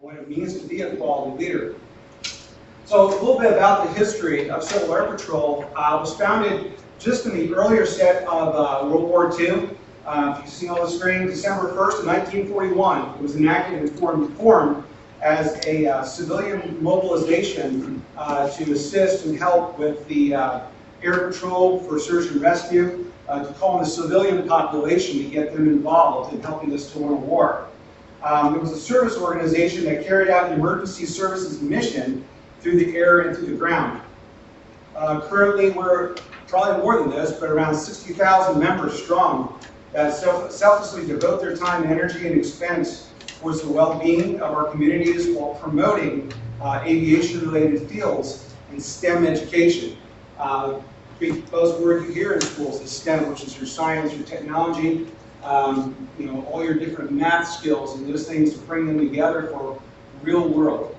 what it means to be a quality leader. So a little bit about the history of Civil Air Patrol. It was founded just in the earlier set of World War II. If you see on the screen, December 1st of 1941, it was enacted and formed as a civilian mobilization to assist and help with the air patrol for search and rescue, to call on the civilian population to get them involved in helping us to win a war. It was a service organization that carried out an emergency services mission through the air and through the ground. Currently, we're probably more than this, but around 60,000 members strong that selflessly devote their time, energy, and expense towards the well-being of our communities while promoting aviation-related fields and STEM education. Big buzzword you hear in schools is STEM, which is your science, your technology, all your different math skills and those things to bring them together for real world.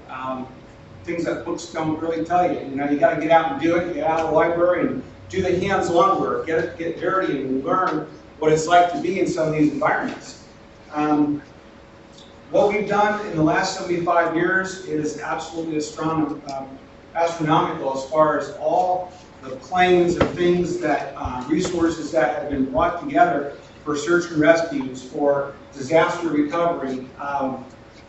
Things that books don't really tell you. You got to get out and do it. Get out of the library and do the hands-on work. Get dirty and learn what it's like to be in some of these environments. What we've done in the last 75 years is absolutely astronomical as far as all the planes and things that, resources that have been brought together for search and rescues, for disaster recovery.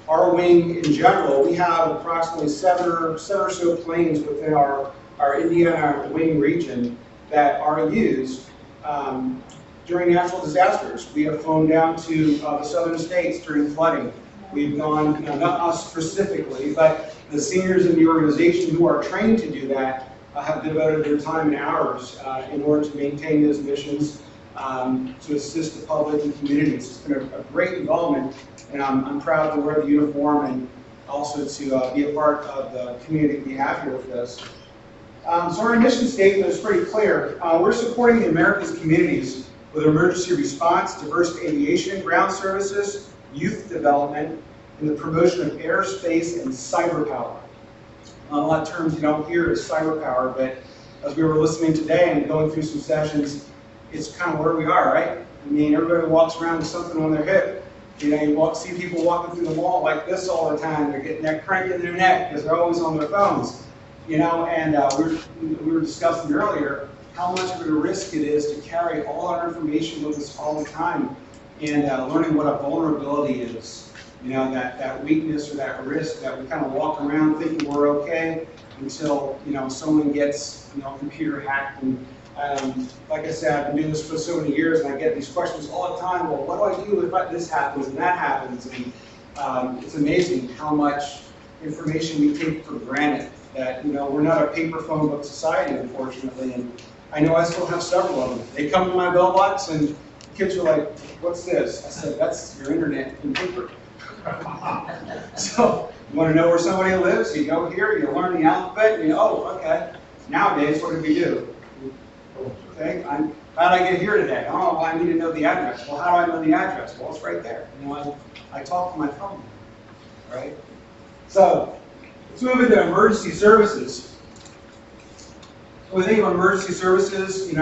Our wing in general, we have approximately seven or so planes within our Indiana wing region that are used during natural disasters. We have flown down to the southern states during flooding. We've gone, not us specifically, but the seniors in the organization who are trained to do that have devoted their time and hours in order to maintain those missions, to assist the public and communities. It's been a great involvement, and I'm proud to wear the uniform and also to be a part of the community we have here with us. So our mission statement is pretty clear. We're supporting the America's communities with emergency response, diverse aviation, ground services, youth development, and the promotion of airspace and cyber power. A lot of terms you don't hear is cyber power, but as we were listening today and going through some sessions, it's kind of where we are, right? I mean, everybody walks around with something on their hip. You see people walking through the mall like this all the time. They're getting that crank in their neck because they're always on their phones. And we were discussing earlier how much of a risk it is to carry all our information with us all the time, and learning what a vulnerability is. That weakness or that risk that we kind of walk around thinking we're okay until, someone gets, computer hacked. And like I said, I've been doing this for so many years, and I get these questions all the time. Well, what do I do if this happens and that happens? And it's amazing how much information we take for granted. That we're not a paper phone book society, unfortunately. And I know I still have several of them. They come to my mailbox, and kids are like, "What's this?" I said, "That's your internet in paper." So you want to know where somebody lives? You go here, you learn the alphabet, and okay. Nowadays, what did we do? Okay, how did I get here today? Oh, I need to know the address. Well, how do I know the address? Well, it's right there. I talk to my phone, right? So let's move into emergency services. When we think of emergency services,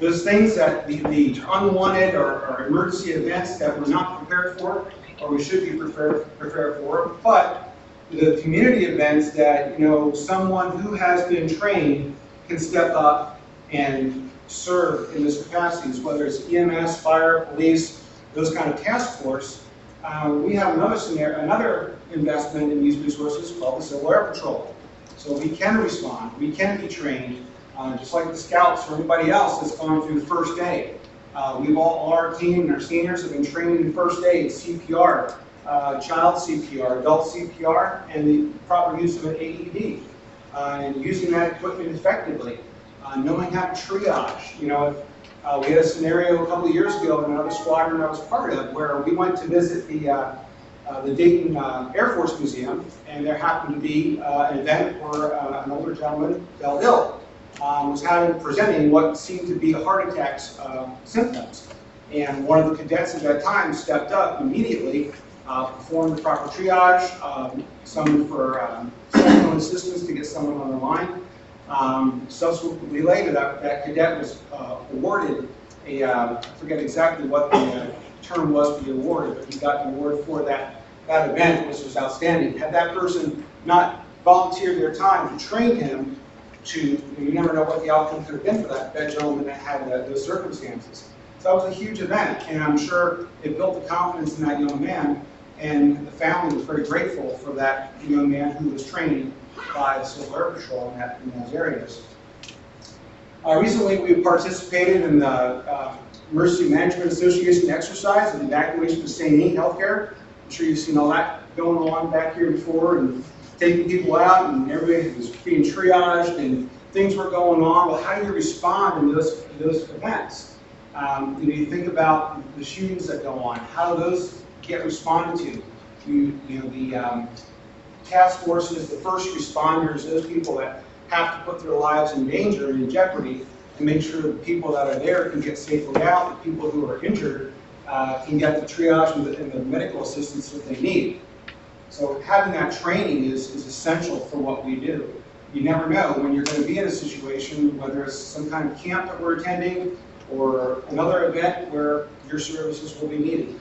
those things that the unwanted or emergency events that we're not prepared for, or we should be prepared for, but the community events that someone who has been trained can step up and serve in those capacities, whether it's EMS, fire, police, those kind of task force. We have another investment in these resources called the Civil Air Patrol. So we can respond, we can be trained, just like the scouts or anybody else that's gone through first aid. All our team and our seniors have been trained in first aid, CPR, child CPR, adult CPR, and the proper use of an AED, and using that equipment effectively. Knowing how to triage. We had a scenario a couple of years ago in another squadron I was part of where we went to visit the Dayton Air Force Museum, and there happened to be an event where an older gentleman fell ill. Was presenting what seemed to be a heart attack's symptoms. And one of the cadets at that time stepped up immediately, performed the proper triage, summoned for cell phone assistance to get someone on the line. Subsequently later, that cadet was awarded I forget exactly what the term was for the award, but he got the award for that that event, which was outstanding. Had that person not volunteered their time to train him you never know what the outcome could have been for that gentleman that had those circumstances. So that was a huge event, and I'm sure it built the confidence in that young man, and the family was very grateful for that young man who was trained by the Civil Air Patrol in those areas. Recently, we participated in the Emergency Management Association exercise and evacuation of St. E healthcare. I'm sure you've seen all that going on back here before, and taking people out, and everybody was being triaged, and things were going on. Well, how do you respond in those events? You think about the shootings that go on. How do those get responded to? The task forces, the first responders, those people that have to put their lives in danger and in jeopardy, and make sure the people that are there can get safely out. The people who are injured can get the triage and the medical assistance that they need. So having that training is essential for what we do. You never know when you're going to be in a situation, whether it's some kind of camp that we're attending or another event where your services will be needed.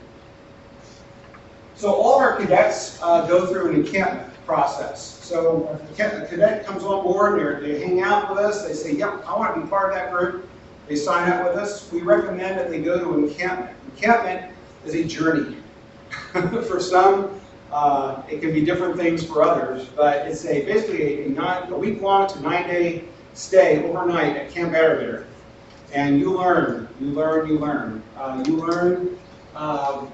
So all of our cadets go through an encampment process. So a cadet comes on board, they hang out with us, they say, yep, I want to be part of that group. They sign up with us. We recommend that they go to an encampment. Encampment is a journey. For some, it can be different things for others, but it's basically a week-long to 9-day stay overnight at Camp Arabier. And you learn. You learn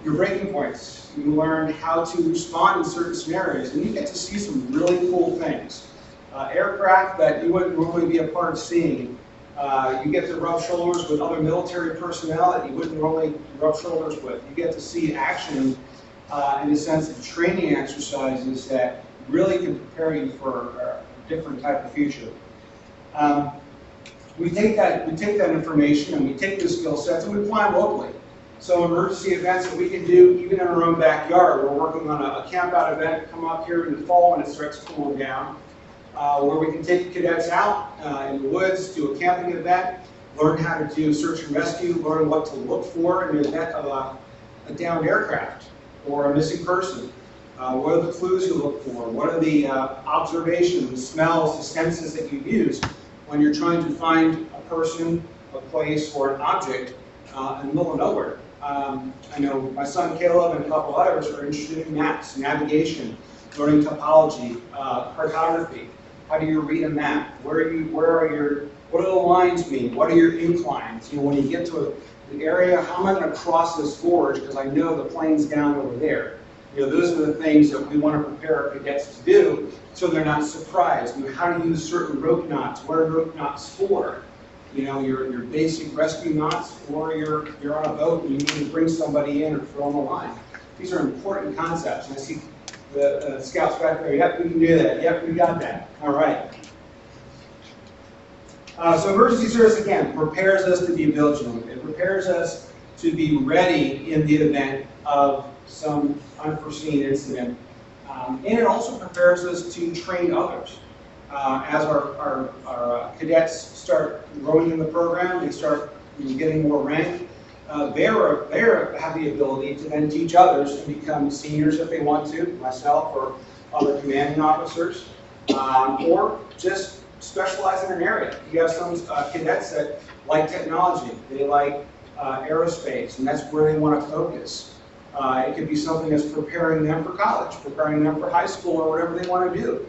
your breaking points. You learn how to respond in certain scenarios, and you get to see some really cool things. Aircraft that you wouldn't normally be a part of seeing. You get to rub shoulders with other military personnel that you wouldn't normally rub shoulders with. You get to see action in the sense of training exercises that really can prepare you for a different type of future. We take that information and we take the skill sets and we apply them locally. So emergency events that we can do even in our own backyard. We're working on a camp out event come up here in the fall when it starts cooling down, where we can take cadets out in the woods, do a camping event, learn how to do search and rescue, learn what to look for in the event of a downed aircraft or a missing person. What are the clues you look for? What are the observations, the smells, the senses that you use when you're trying to find a person, a place, or an object in the middle of nowhere? I know my son Caleb and a couple others are interested in maps, navigation, learning topology, cartography. How do you read a map? What do the lines mean? What are your inclines? When you get to an area, how am I going to cross this gorge because I know the plane's down over there? Those are the things that we want to prepare our cadets to do so they're not surprised. How to use certain rope knots. What are rope knots for? Your basic rescue knots, or you're on a boat and you need to bring somebody in or throw them a line. These are important concepts. And I see the scouts back there. Yep, we can do that. Yep, we got that. All right. So emergency service, again, prepares us to be vigilant. It prepares us to be ready in the event of some unforeseen incident. And it also prepares us to train others. As our cadets start growing in the program, they start getting more rank, they have the ability to then teach others and become seniors if they want to, myself or other commanding officers, or just specialize in an area. You have some cadets that like technology, they like aerospace, and that's where they want to focus. It could be something that's preparing them for college, preparing them for high school, or whatever they want to do.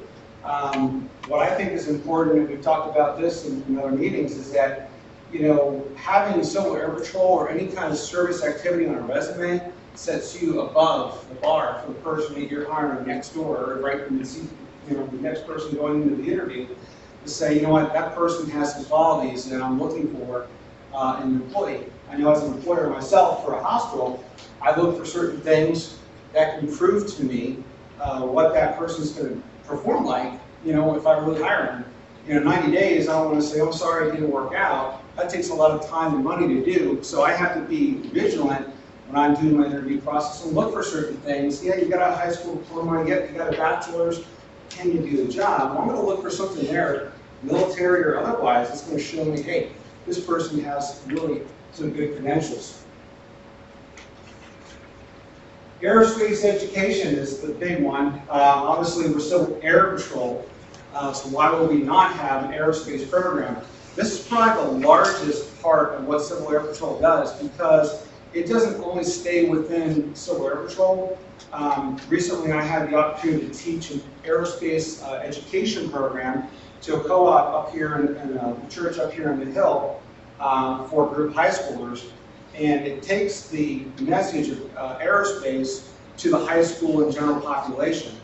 What I think is important, and we've talked about this in other meetings, is that having Civil Air Patrol or any kind of service activity on a resume sets you above the bar for the person that you're hiring next door, or right from the next person going into the interview, to say, you know what, that person has some qualities that I'm looking for in an employee. I know as an employer myself for a hospital, I look for certain things that can prove to me what that person's going to perform like, if I really hire them. 90 days, I don't want to say, oh, sorry, it didn't work out. That takes a lot of time and money to do, so I have to be vigilant when I'm doing my interview process and look for certain things. Yeah, you got a high school diploma, you got a bachelor's, can you do the job? Well, I'm going to look for something there, military or otherwise, that's going to show me, hey, this person has really some good credentials. Aerospace education is the big one. Obviously, we're still Air Patrol, so why would we not have an aerospace program? This is probably the largest part of what Civil Air Patrol does because it doesn't only stay within Civil Air Patrol. Recently, I had the opportunity to teach an aerospace education program to a co-op up here in a church up here on the hill for group high schoolers. And it takes the message of aerospace to the high school and general population.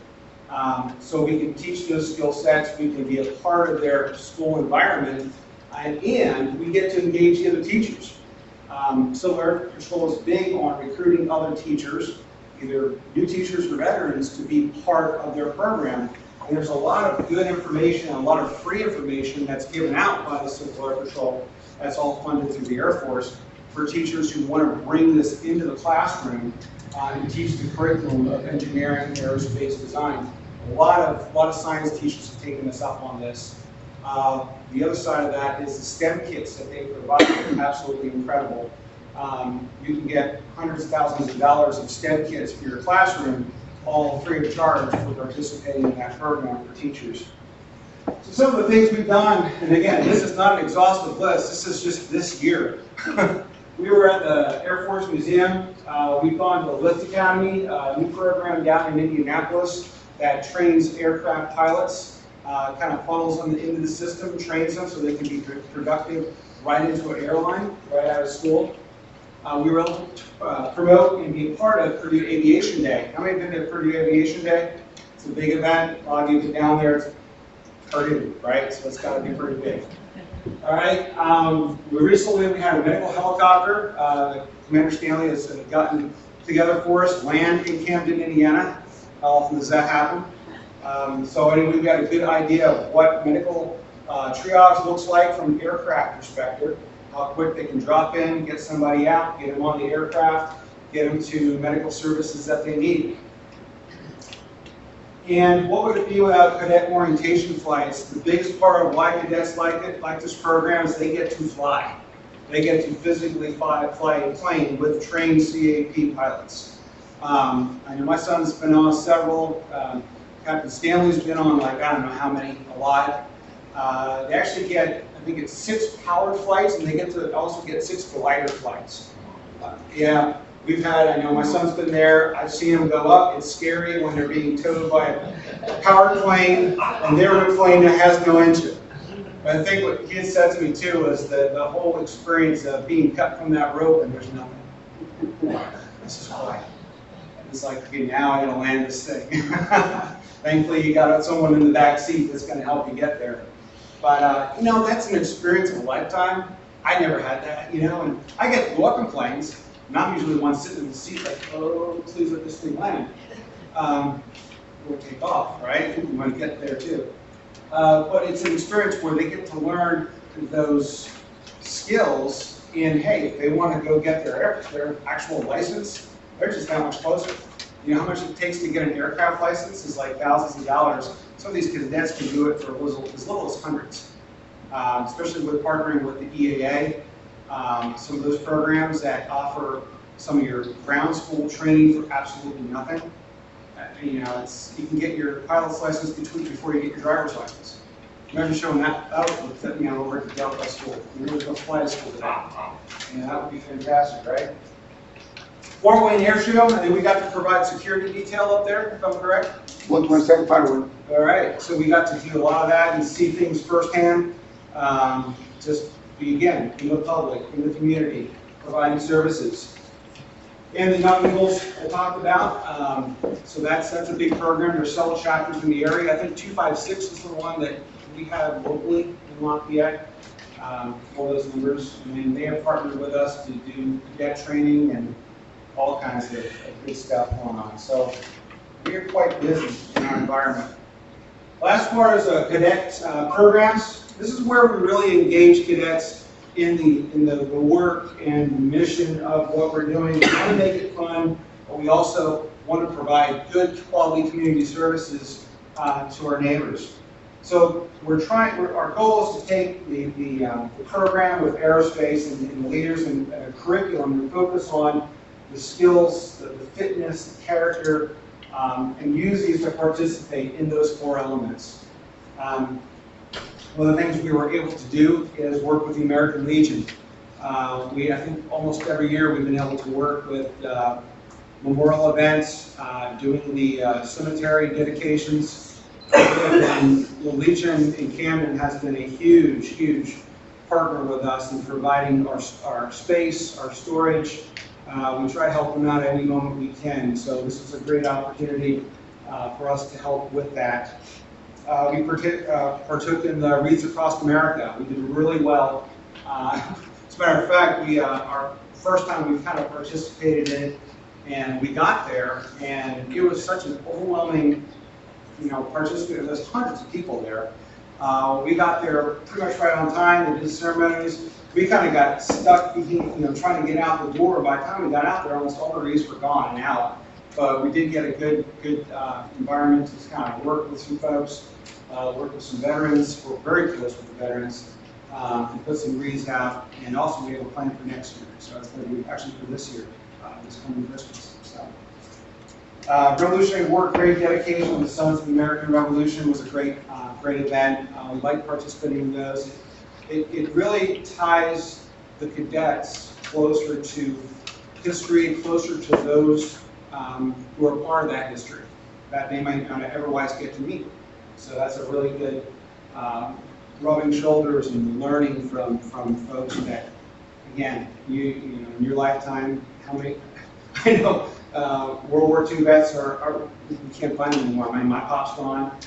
So we can teach those skill sets, we can be a part of their school environment, and we get to engage the other teachers. Civil Air Patrol is big on recruiting other teachers, either new teachers or veterans, to be part of their program. And there's a lot of good information, a lot of free information that's given out by the Civil Air Patrol, that's all funded through the Air Force, for teachers who want to bring this into the classroom and teach the curriculum of engineering, aerospace design. A lot of science teachers have taken us up on this. The other side of that is the STEM kits that they provide are absolutely incredible. You can get hundreds of thousands of dollars of STEM kits for your classroom, all free of charge for participating in that program for teachers. So some of the things we've done, and again, this is not an exhaustive list, this is just this year. We were at the Air Force Museum. We've gone to the Lift Academy, a new program down in Indianapolis that trains aircraft pilots, kind of funnels them into the system, trains them so they can be productive right into an airline, right out of school. We were able to promote and be a part of Purdue Aviation Day. How many have been to Purdue Aviation Day? It's a big event. A lot of you get down there. It's Purdue, right? So it's got to be pretty big. All right. We had a medical helicopter. Commander Stanley has gotten together for us, land in Camden, Indiana. How often does that happen? So anyway, we've got a good idea of what medical triage looks like from an aircraft perspective, how quick they can drop in, get somebody out, get them on the aircraft, get them to medical services that they need. And what would it be without cadet orientation flights? The biggest part of why cadets like this program is they get to fly. They get to physically fly a plane with trained CAP pilots. I know my son's been on several. Captain Stanley's been on like, I don't know how many, a lot. They actually get, I think it's 6 powered flights, and they get to also get 6 glider flights. Yeah. We've had, I know my son's been there, I've seen them go up. It's scary when they're being towed by a powered plane and they're in a plane that has no engine. But I think what kids said to me too is the whole experience of being cut from that rope and there's nothing. This is quiet. It's like, okay, now I'm gonna land this thing. Thankfully you got someone in the back seat that's gonna help you get there. But you know, that's an experience of a lifetime. I never had that, you know, and I get to go up in planes. And I'm usually the one sitting in the seat like, oh, please let this thing land. Or take off, right? We want to get there too. But it's an experience where they get to learn those skills in, hey, if they want to go get their actual license, they're just that much closer. You know how much it takes to get an aircraft license is like thousands of dollars. Some of these cadets can do it for as little as hundreds, especially with partnering with the EAA. Some of those programs that offer some of your ground school training for absolutely nothing. You know, you can get your pilot's license before you get your driver's license. Imagine showing that out, you know, over at the Delphi school. You really go fly to school today. You know, that would be fantastic, right? Fort Wayne Air Show, and then we got to provide security detail up there, if I'm correct. 127 firewood. All right, so we got to do a lot of that and see things firsthand. Just again, in the public, in the community, providing services. And the Young Eagles I talked about, so that's a big program. There's several chapters in the area. I think 256 is the one that we have locally in Lafayette for those members. And they have partnered with us to do cadet training and all kinds of good stuff going on. So we're quite busy in our environment. Last part is cadet programs. This is where we really engage cadets in the work and mission of what we're doing. We want to make it fun, but we also want to provide good quality community services to our neighbors. So our goal is to take the program with aerospace and the leaders and curriculum and focus on the skills, the fitness, the character, and use these to participate in those 4 elements. One of the things we were able to do is work with the American Legion. I think almost every year we've been able to work with memorial events, doing the cemetery dedications. And the Legion in Camden has been a huge, huge partner with us in providing our space, our storage. We try to help them out any moment we can. So this is a great opportunity for us to help with that. We partook in the Wreaths Across America. We did really well. As a matter of fact, our first time we kind of participated in it, and we got there, and it was such an overwhelming, participant. There's hundreds of people there. We got there pretty much right on time. They did ceremonies. We kind of got stuck, trying to get out the door. By the time we got out there, almost all the wreaths were gone and out. But we did get a good environment to kind of work with some folks, work with some veterans. We're very close with the veterans. And put some wreaths out, and also we have a plan for next year. So it's going to be actually for this year, this coming Christmas. So, Revolutionary War Parade dedication of the Sons of the American Revolution was a great event. We like participating in those. It really ties the cadets closer to history, closer to those who are part of that history that they might not otherwise get to meet. So that's a really good rubbing shoulders and learning from folks that, again, in your lifetime, how many, I know World War II vets you can't find them anymore. My pop's gone,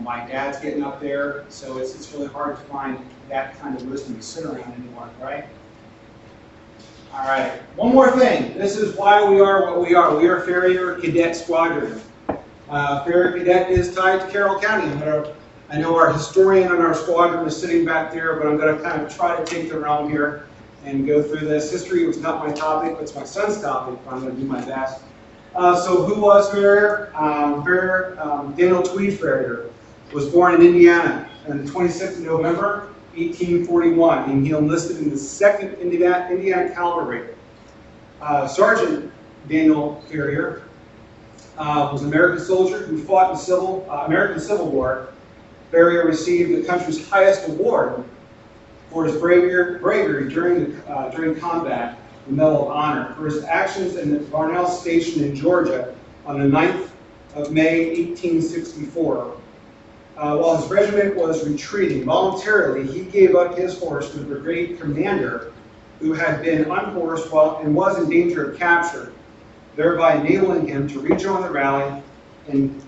my dad's getting up there, so it's really hard to find that kind of wisdom to sit around anymore, right? All right, one more thing. This is why we are what we are. We are Farrier Cadet Squadron. Farrier Cadet is tied to Carroll County. I know our historian on our squadron is sitting back there, but I'm going to kind of try to take the realm here and go through this. History was not my topic, but it's my son's topic, but I'm going to do my best. So who was Farrier? Daniel Tweed Farrier was born in Indiana on the 26th of November, 1841, and he enlisted in the 2nd Indiana Cavalry. Sergeant Daniel Farrier was an American soldier who fought in the American Civil War. Farrier received the country's highest award for his bravery during combat, the Medal of Honor, for his actions in the Varnell Station in Georgia on the 9th of May, 1864. While his regiment was retreating voluntarily, he gave up his horse to the brigade commander, who had been unhorsed and was in danger of capture, thereby enabling him to rejoin the rally and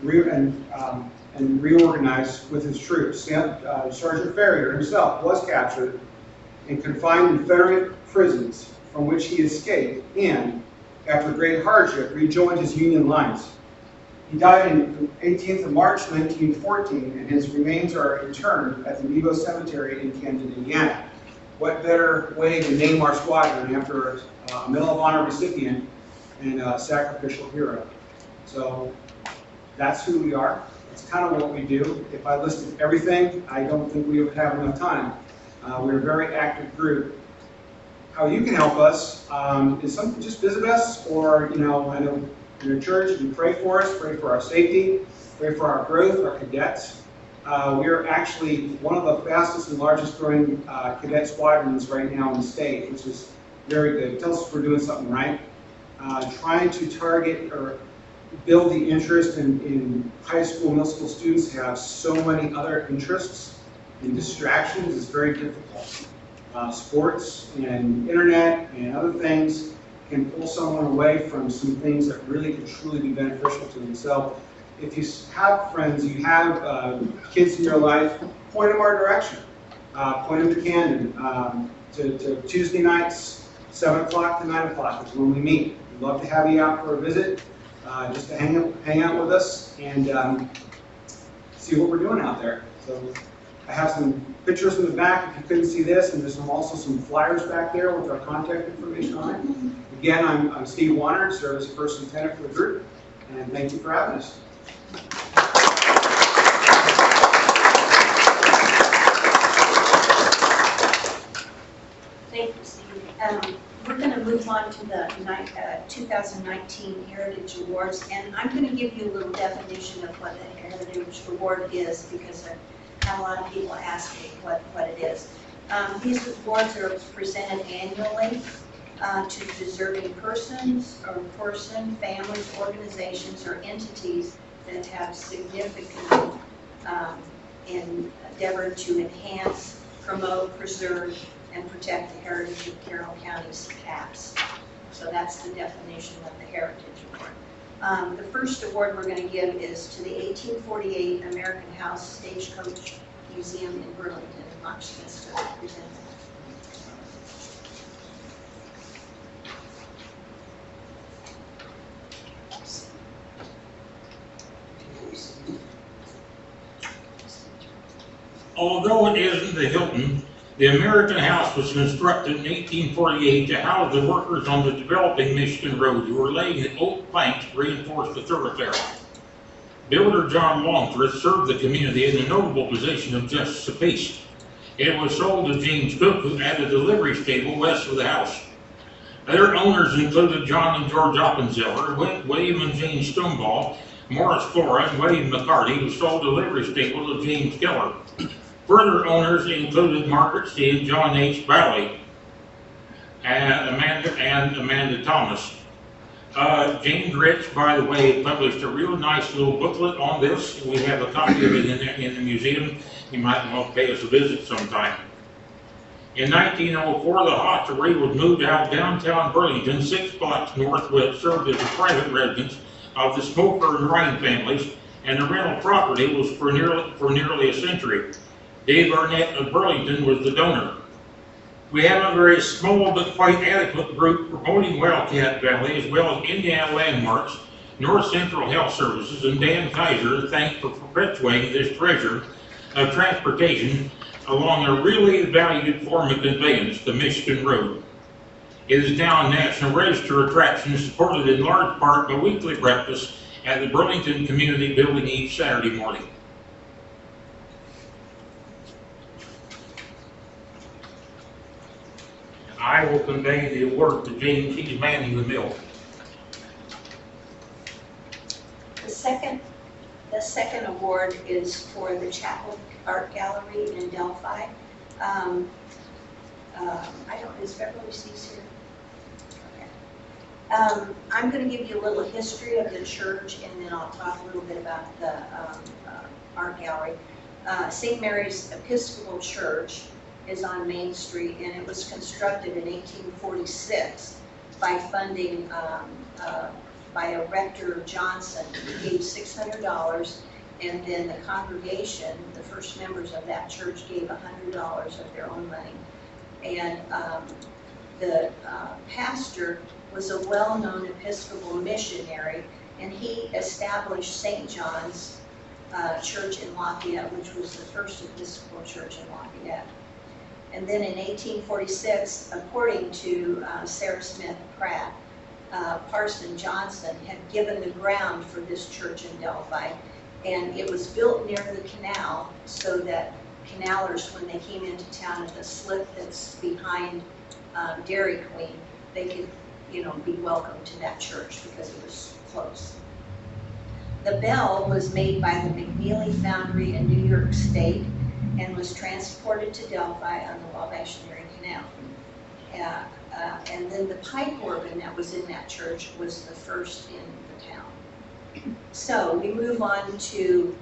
reorganize with his troops. Sergeant Farrier himself was captured and confined in Confederate prisons, from which he escaped and, after great hardship, rejoined his Union lines. He died on 18th of March 1914, and his remains are interred at the Nebo Cemetery in Camden, Indiana. What better way to name our squadron after a Medal of Honor recipient and a sacrificial hero? So that's who we are. It's kind of what we do. If I listed everything, I don't think we would have enough time. We're a very active group. How you can help us is just visit us, or I know in your church, you pray for us, pray for our safety, pray for our growth, our cadets. We're actually one of the fastest and largest growing cadet squadrons right now in the state, which is very good. It tells us we're doing something right. Trying to target or build the interest in high school, middle school students who have so many other interests and distractions is very difficult. Sports and internet and other things can pull someone away from some things that really could truly be beneficial to them. So if you have friends, you have kids in your life, point them our direction. Point them to Camden, to Tuesday nights, 7 o'clock to 9 o'clock is when we meet. We'd love to have you out for a visit, just to hang out with us and see what we're doing out there. So I have some pictures in the back if you couldn't see this, and there's also some flyers back there with our contact information on it. Again, I'm Steve Warner, serve as First Lieutenant for the group, and thank you for having us. Thank you, Steve. We're going to to move on to the 2019 Heritage Awards, and I'm going to give you a little definition of what the Heritage Award is, because I've had a lot of people ask me what it is. These awards are presented annually to deserving persons, families, organizations, or entities that have significant endeavored to enhance, promote, preserve, and protect the heritage of Carroll County's past. So that's the definition of the Heritage Award. The first award we're going to give is to the 1848 American House Stagecoach Museum in Burlington. Mark Smith to present that. Although it isn't the Hilton, the American House was constructed in 1848 to house the workers on the developing Michigan Road who were laying the oak planks to reinforce the thoroughfare. Builder John Longstreth served the community in the notable position of Justice of Peace. It was sold to James Cook, who added a livery stable west of the house. Other owners included John and George Oppenzeller, William and Jane Stoneball, Morris Flora, and William McCarty, who sold a livery stable to James Keller. Further owners included Margaret C. and John H. Bally, and Amanda Thomas. James Rich, by the way, published a real nice little booklet on this. We have a copy of it in the museum. You might want to pay us a visit sometime. In 1904, the hostelry was moved out of downtown Burlington, 6 blocks northwest, served as a private residence of the Smoker and Ryan families, and the rental property was for nearly a century. Dave Arnett of Burlington was the donor. We have a very small but quite adequate group promoting Wildcat Valley, as well as Indiana Landmarks, North Central Health Services, and Dan Kaiser, thanks for perpetuating this treasure of transportation along a really valued form of conveyance, the Michigan Road. It is now a National Register attraction, supported in large part by weekly breakfast at the Burlington Community Building each Saturday morning. I will convey the award to James. He's manning the mill. The second award is for the Chapel Art Gallery in Delphi. Is Beverly C's here? Okay. I'm going to give you a little history of the church, and then I'll talk a little bit about the art gallery. St. Mary's Episcopal Church is on Main Street, and it was constructed in 1846 by funding by a rector Johnson, who gave $600, and then the congregation, the first members of that church, gave $100 of their own money. And the pastor was a well-known Episcopal missionary, and he established St. John's Church in Lafayette, which was the first Episcopal church in Lafayette. And then in 1846, according to Sarah Smith Pratt, Parson Johnson had given the ground for this church in Delphi, and it was built near the canal so that canalers, when they came into town at the slip that's behind Dairy Queen, they could, be welcome to that church because it was close. The bell was made by the McNeely Foundry in New York State and was transported to Delphi on the Wabash Erie Canal. And then the pipe organ that was in that church was the first in the town. So we move on to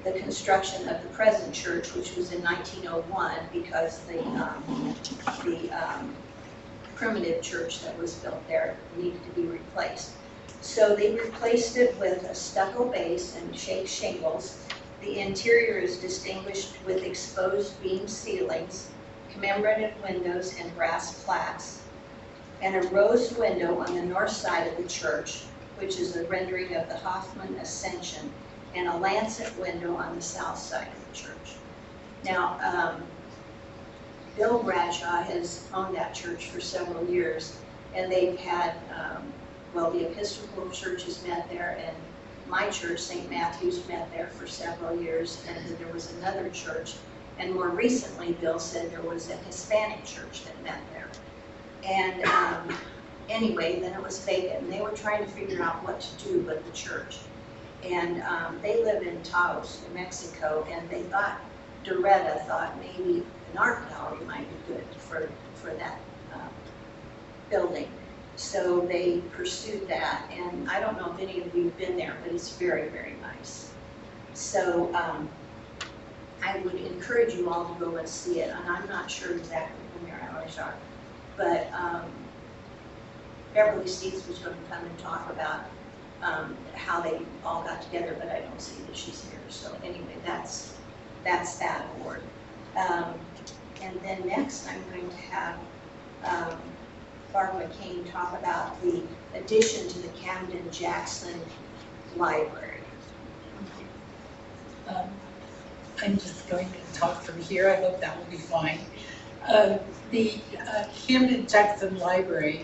the construction of the present church, which was in 1901, because the primitive church that was built there needed to be replaced. So they replaced it with a stucco base and shake shingles. The interior is distinguished with exposed beam ceilings, commemorative windows, and brass plaques, and a rose window on the north side of the church, which is a rendering of the Hoffman Ascension, and a lancet window on the south side of the church. Now, Bill Bradshaw has owned that church for several years, and they've had, the Episcopal churches met there, and my church, St. Matthew's, met there for several years, and then there was another church, and more recently, Bill said there was a Hispanic church that met there. And anyway, then it was vacant, and they were trying to figure out what to do with the church. And they live in Taos, New Mexico, and they thought, Doretta thought maybe an art gallery might be good for that building. So they pursued that, and I don't know if any of you have been there, but it's very, very nice. So I would encourage you all to go and see it, and I'm not sure exactly when their hours are, but Beverly Steves was going to come and talk about how they all got together, but I don't see that she's here. So anyway, that's that award. And then next I'm going to have Barbara McCain talk about the addition to the Camden-Jackson Library. I'm just going to talk from here. I hope that will be fine. The Camden-Jackson Library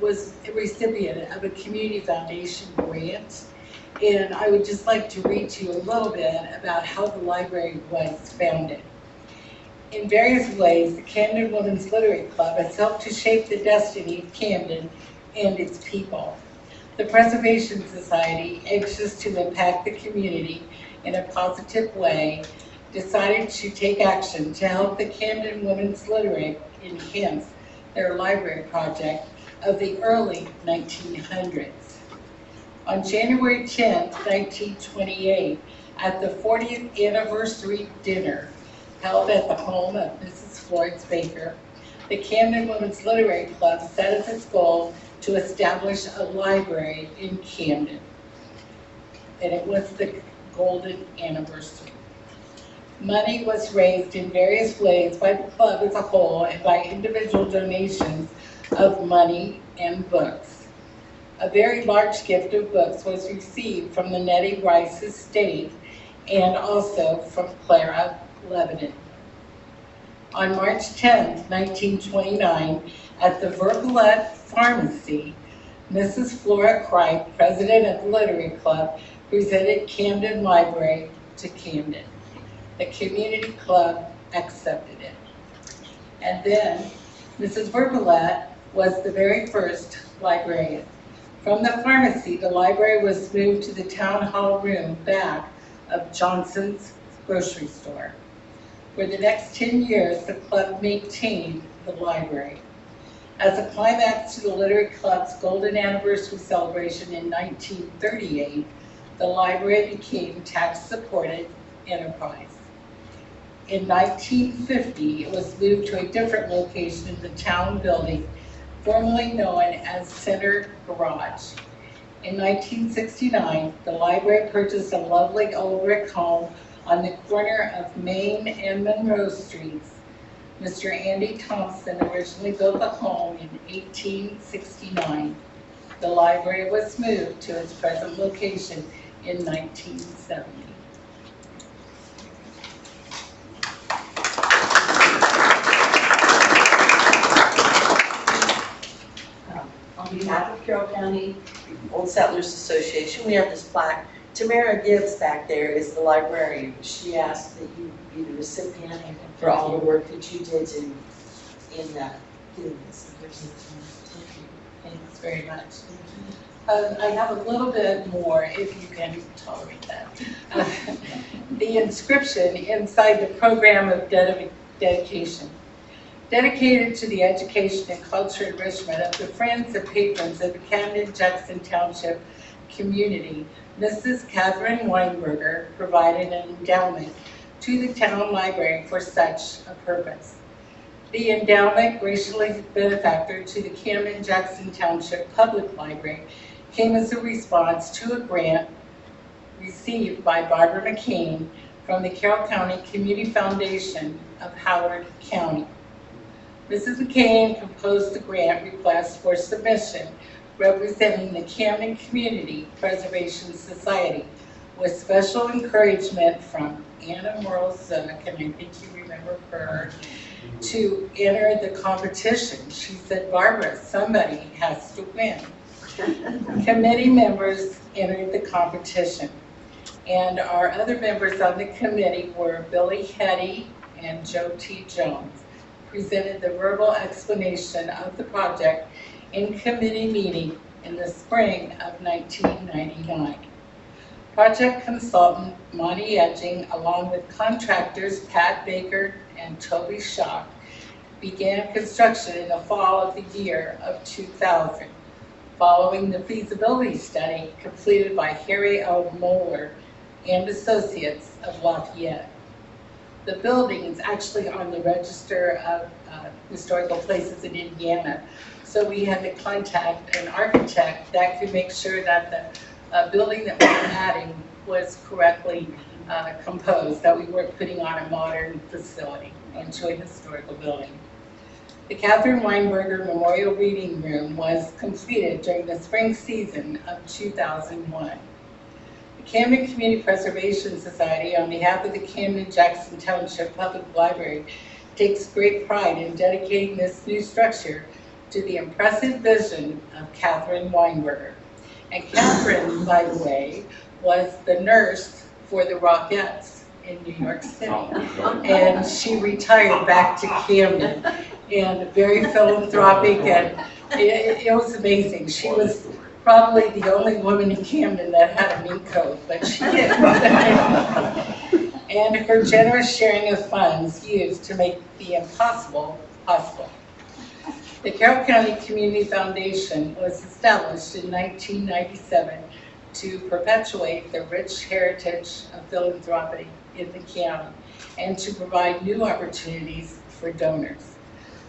was a recipient of a Community Foundation grant, and I would just like to read to you a little bit about how the library was founded. In various ways, the Camden Women's Literary Club has helped to shape the destiny of Camden and its people. The Preservation Society, anxious to impact the community in a positive way, decided to take action to help the Camden Women's Literary enhance their library project of the early 1900s. On January 10, 1928, at the 40th anniversary dinner held at the home of Mrs. Florence Baker, the Camden Women's Literary Club set as its goal to establish a library in Camden. And it was the golden anniversary. Money was raised in various ways by the club as a whole and by individual donations of money and books. A very large gift of books was received from the Nettie Rice estate and also from Clara Lebanon. On March 10, 1929, at the Vergolette Pharmacy, Mrs. Flora Cripe, president of the Literary Club, presented Camden Library to Camden. The community club accepted it. And then Mrs. Vergolette was the very first librarian. From the pharmacy, the library was moved to the town hall room back of Johnson's grocery store. For the next 10 years, the club maintained the library. As a climax to the Literary Club's golden anniversary celebration in 1938, the library became tax-supported enterprise. In 1950, it was moved to a different location in the town building, formerly known as Center Garage. In 1969, the library purchased a lovely old brick home on the corner of Main and Monroe Streets. Mr. Andy Thompson originally built the home in 1869. The library was moved to its present location in 1970. On behalf of Carroll County Old Settlers Association, we have this plaque. Tamara Gibbs back there is the librarian. She asked that you be the recipient for all the work that you did in doing this. Thanks very much. I have a little bit more, if you can tolerate that. The inscription inside the program of dedication. Dedicated to the education and culture enrichment of the friends and patrons of the Camden-Jackson Township community, Mrs. Catherine Weinberger provided an endowment to the town library for such a purpose. The endowment, graciously benefactor to the Camden-Jackson Township Public Library, came as a response to a grant received by Barbara McCain from the Carroll County Community Foundation of Howard County. Mrs. McCain composed the grant request for submission representing the Camden Community Preservation Society with special encouragement from Anna Merle Zook, and I think you remember her, to enter the competition. She said, Barbara, somebody has to win. Committee members entered the competition, and our other members on the committee were Billy Hetty and Joe T. Jones. Presented the verbal explanation of the project in committee meeting in the spring of 1999. Project consultant Monty Edging, along with contractors Pat Baker and Toby Schock, began construction in the fall of the year of 2000, following the feasibility study completed by Harry L. Moeller and Associates of Lafayette. The building is actually on the Register of Historical Places in Indiana, so we had to contact an architect that could make sure that the building that we were adding was correctly composed, that we weren't putting on a modern facility into a historical building. The Catherine Weinberger Memorial Reading Room was completed during the spring season of 2001. The Camden Community Preservation Society, on behalf of the Camden-Jackson Township Public Library, takes great pride in dedicating this new structure to the impressive vision of Catherine Weinberger. And Catherine, by the way, was the nurse for the Rockettes in New York City. And she retired back to Camden, and very philanthropic, and it was amazing. She was probably the only woman in Camden that had a mink coat, but she did. And her generous sharing of funds used to make the impossible possible. The Carroll County Community Foundation was established in 1997 to perpetuate the rich heritage of philanthropy in the county and to provide new opportunities for donors.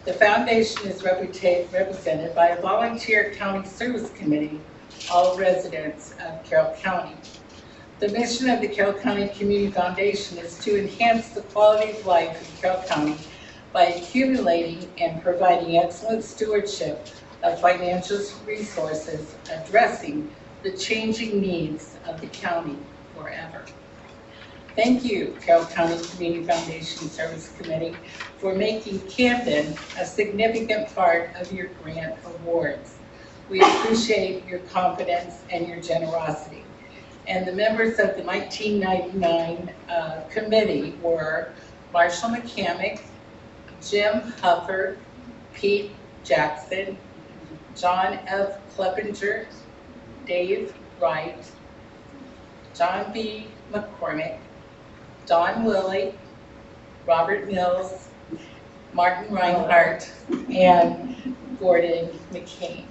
The foundation is represented by a volunteer county service committee, all residents of Carroll County. The mission of the Carroll County Community Foundation is to enhance the quality of life in Carroll County by accumulating and providing excellent stewardship of financial resources addressing the changing needs of the county forever. Thank you, Carroll County Community Foundation Service Committee, for making Camden a significant part of your grant awards. We appreciate your confidence and your generosity. And the members of the 1999 committee were Marshall McCamick, Jim Huffer, Pete Jackson, John F. Kleppinger, Dave Wright, John B. McCormick, Don Willie, Robert Mills, Martin Reinhardt, and Gordon McCain.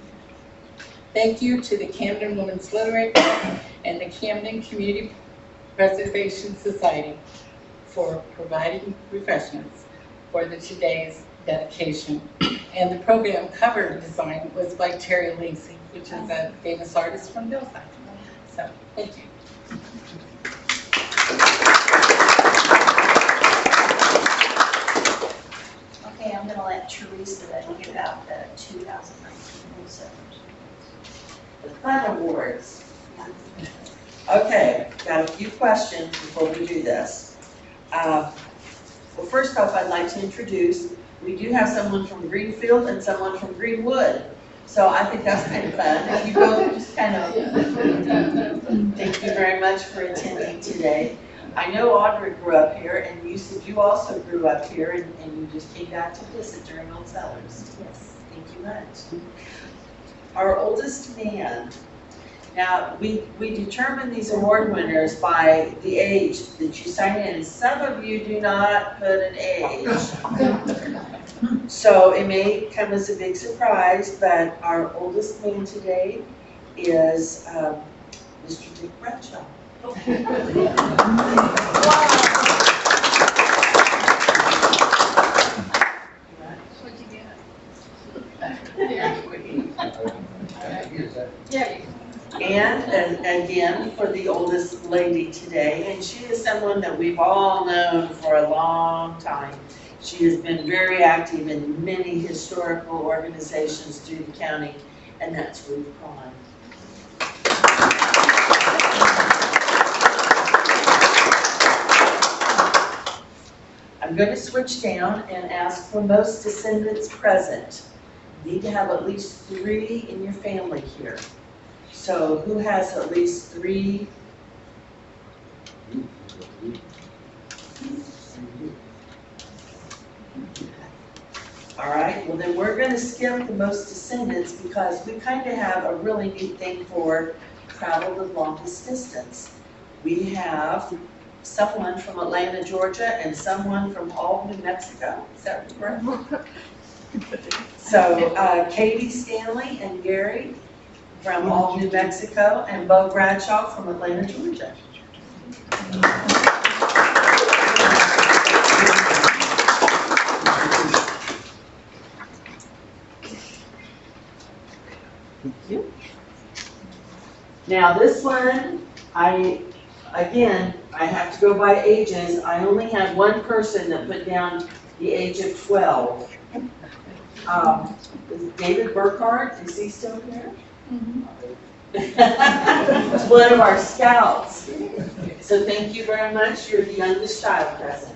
Thank you to the Camden Women's Literary Club and the Camden Community Preservation Society for providing refreshments for today's dedication. And the program cover design was by Terry Lacey, which is a famous artist from Delphi. So, thank you. Okay, I'm gonna let Teresa then give out the 2019 wholesalers. The fun awards. Okay, got a few questions before we do this. Well, first off, I'd like to introduce, we do have someone from Greenfield and someone from Greenwood. So I think that's kind of fun. If you both just kind of, thank you very much for attending today. I know Audrey grew up here, and you said you also grew up here, and you just came back to visit during Old Settlers. Yes, thank you much. Our oldest man. Now, we determine these award winners by the age that you sign in. Some of you do not put an age. So it may come as a big surprise, but our oldest man today is Mr. Dick Bradshaw. What'd you get? Yeah. And again, for the oldest lady today, and she is someone that we've all known for a long time. She has been very active in many historical organizations through the county, and that's Ruth Cron. I'm going to switch down and ask for most descendants present. You need to have at least 3 in your family here. So who has at least 3? All right, well then we're gonna skip the most descendants because we kind of have a really neat thing for travel the longest distance. We have someone from Atlanta, Georgia, and someone from Hall, New Mexico. Is that correct? So Katie Stanley and Gary from Hall, New Mexico, and Bo Bradshaw from Atlanta, Georgia. Now this one, I have to go by ages. I only had one person that put down the age of 12. David Burkhart, is he still here? He's one of our scouts. So thank you very much. You're the youngest child present.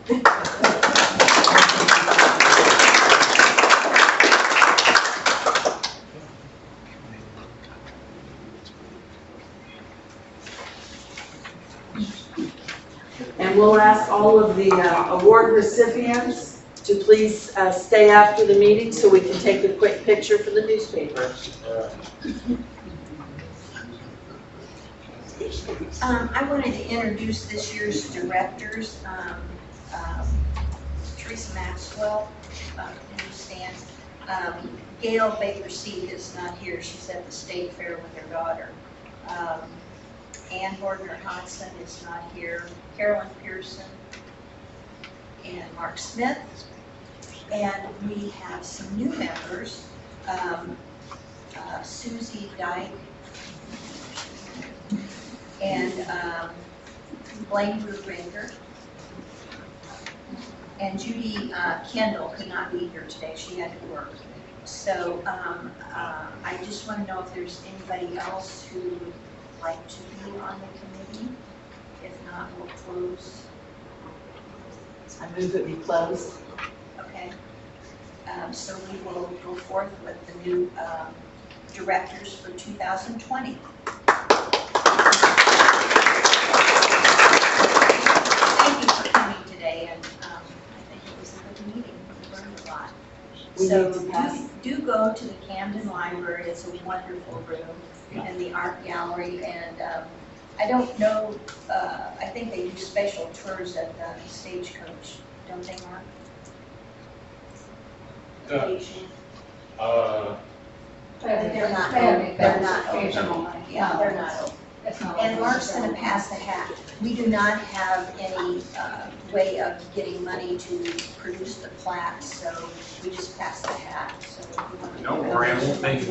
And we'll ask all of the award recipients to please stay after the meeting so we can take a quick picture for the newspaper. I wanted to introduce this year's directors. Teresa Maxwell, understands. Gail Baker-Seed is not here. She's at the state fair with her daughter. Ann Gordner-Hodson is not here. Carolyn Pearson and Mark Smith. And we have some new members. Susie Dyke and Blaine Brubaker. And Judy Kendall could not be here today. She had to work. So I just want to know if there's anybody else who would like to be on the committee. If not, we'll close. I move that we close. Okay. So we will go forth with the new directors for 2020. Thank you for coming today, and I think it was a good meeting. We learned a lot. So do go to the Camden Library. It's a wonderful room, and the art gallery. And I don't know, I think they do special tours at the Stagecoach, don't they, Mark? Occasionally. They're not open. They're not open. Yeah, they're not open. And Mark's going to pass the hat. We do not have any way of getting money to produce the plaque, so we just pass the hat. So if you want to Don't worry, I won't take it.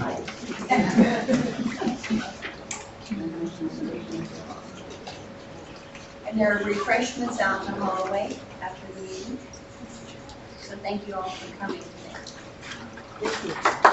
And there are refreshments out in the hallway after the meeting. So thank you all for coming today. Thank you.